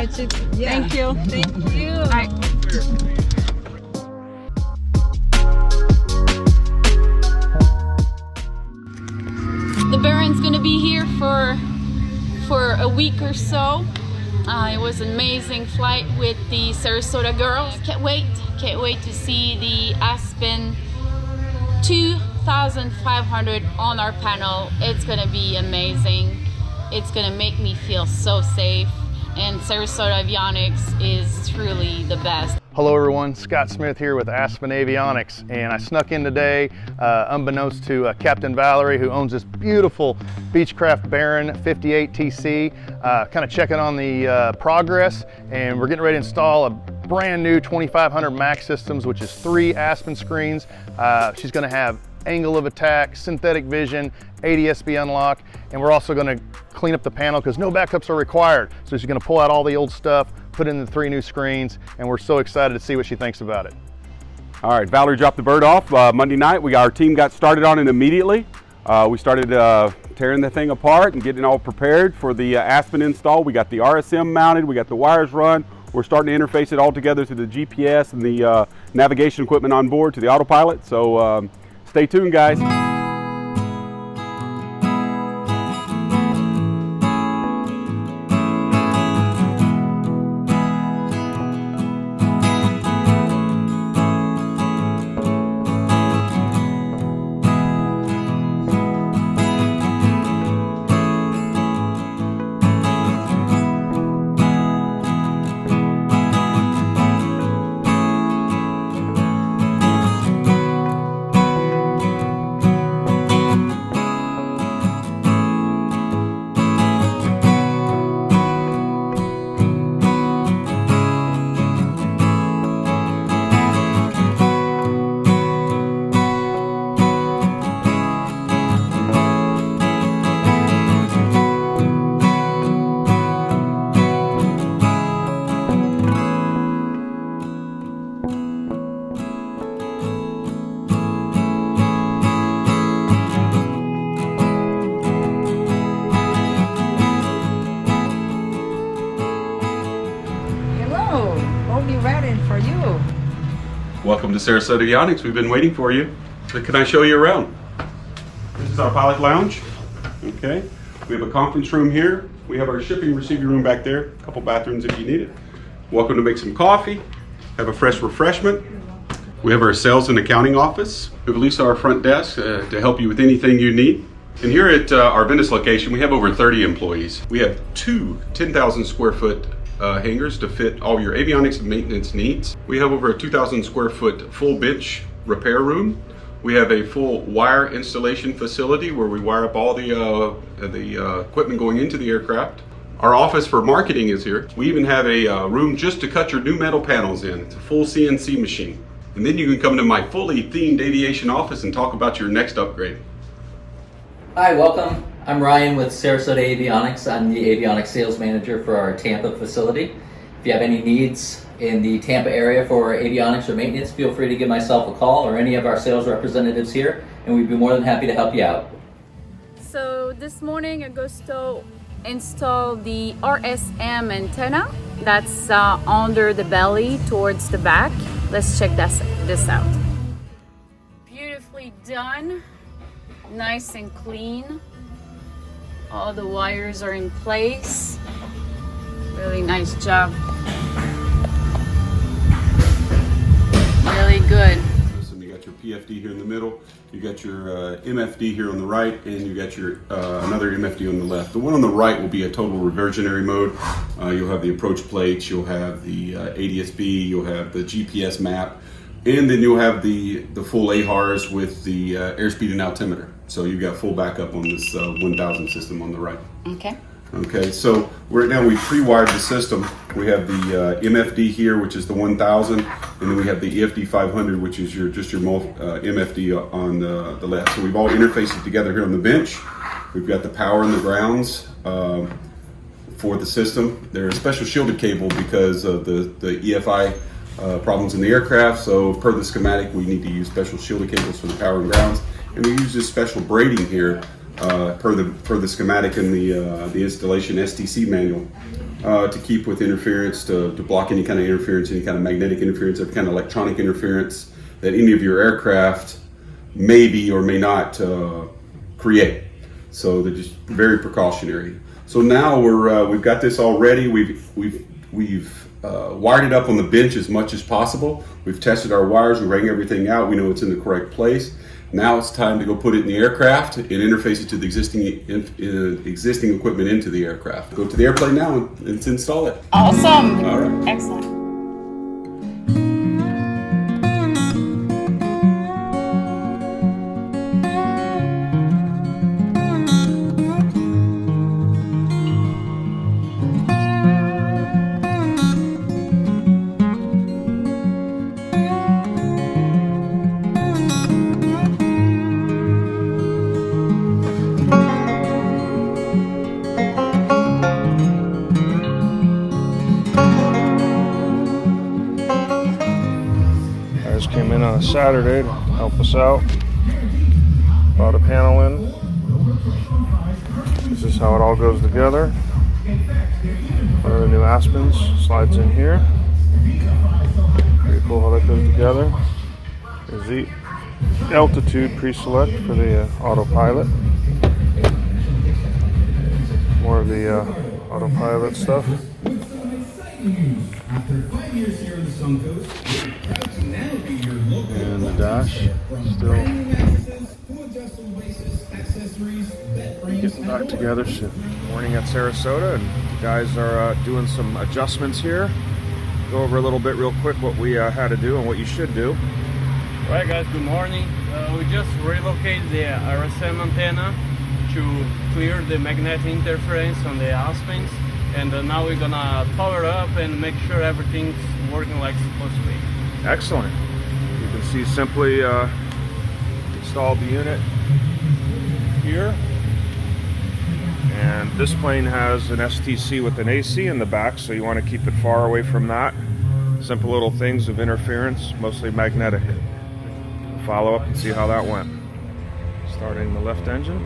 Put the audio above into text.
much. Thank you. Thank you. All right. The Baron's gonna be here for a week or so. It was an amazing flight with the Sarasota girls. Can't wait to see the Aspen 2500 on our panel. It's gonna be amazing. It's gonna make me feel so safe, and Sarasota Avionics is truly the best. Hello everyone, Scott Smith here with Aspen Avionics, and I snuck in today unbeknownst to Captain Valerie, who owns this beautiful Beechcraft Baron 58 TC, kind of checking on the progress, and we're getting ready to install a brand new 2500 Max systems, which is 3 Aspen screens. She's going to have angle of attack, synthetic vision, ADS-B unlock, and we're also going to clean up the panel because no backups are required. So she's going to pull out all the old stuff, put in the 3 new screens, and we're so excited to see what she thinks about it. All right, Valerie dropped the bird off Monday night. Our team got started on it immediately. We started tearing the thing apart and getting all prepared for the Aspen install. We got the RSM mounted, we got the wires run. We're starting to interface it all together to the GPS and the navigation equipment on board to the autopilot. So stay tuned, guys. Welcome to Sarasota Avionics. We've been waiting for you. Can I show you around? This is our pilot lounge. Okay. We have a conference room here. We have our shipping receiving room back there. A couple bathrooms if you need it. Welcome to make some coffee. Have a fresh refreshment. We have our sales and accounting office. We have Lisa, our front desk, to help you with anything you need. And here at our Venice location, we have over 30 employees. We have 2 10,000 square foot hangars to fit all your avionics and maintenance needs. We have over a 2,000 square foot full bench repair room. We have a full wire installation facility where we wire up all the equipment going into the aircraft. Our office for marketing is here. We even have a room just to cut your new metal panels in. It's a full CNC machine. And then you can come to my fully themed aviation office and talk about your next upgrade. Hi, welcome. I'm Ryan with Sarasota Avionics. I'm the avionics sales manager for our Tampa facility. If you have any needs in the Tampa area for avionics or maintenance, feel free to give myself a call or any of our sales representatives here, and we'd be more than happy to help you out. So this morning Augusto installed the RSM antenna that's under the belly towards the back. Let's check this out. Beautifully done, nice and clean. All the wires are in place. Really nice job. Really good. So you got your PFD here in the middle, you got your MFD here on the right, and you got your another MFD on the left. The one on the right will be a total reversionary mode. You'll have the approach plates, you'll have the ADS-B, you'll have the GPS map, and then you'll have the full AHRS with the airspeed and altimeter. So you've got full backup on this 1000 system on the right. Okay. Okay, so right now we pre-wired the system. We have the MFD here, which is the 1000, and then we have the EFD 500, which is your MFD on the left. So we've all interfaced it together here on the bench. We've got the power and the grounds for the system. There's a special shielded cable because of the EFI problems in the aircraft. So per the schematic, we need to use special shielded cables for the power and grounds. And we use this special braiding here per the schematic in the installation STC manual. to keep with interference, to block any kind of interference, any kind of magnetic interference, every kind of electronic interference that any of your aircraft may be or may not create. So they're just very precautionary. So now we've got this all ready. We've wired it up on the bench as much as possible. We've tested our wires. We rang everything out. We know it's in the correct place. Now it's time to go put it in the aircraft and interface it to the existing equipment into the aircraft. Go to the airplane now and install it. Awesome. All right. Excellent. Came in on a Saturday to help us out. Brought a panel in. This is how it all goes together. One of the new Aspens slides in here. Pretty cool how that goes together. There's the altitude pre-select for the autopilot. More of the autopilot stuff. And the dash still getting back together. Morning at Sarasota, and the guys are doing some adjustments here. Go over a little bit real quick what we had to do and what you should do. All right, guys, good morning. We just relocated the RSM antenna to clear the magnetic interference on the Aspens, and now we're gonna power it up and make sure everything's working like it's supposed to be. Excellent. You can see simply installed the unit here, and this plane has an STC with an AC in the back, so you want to keep it far away from that. Simple little things of interference, mostly magnetic. Follow up and see how that went. Starting the left engine.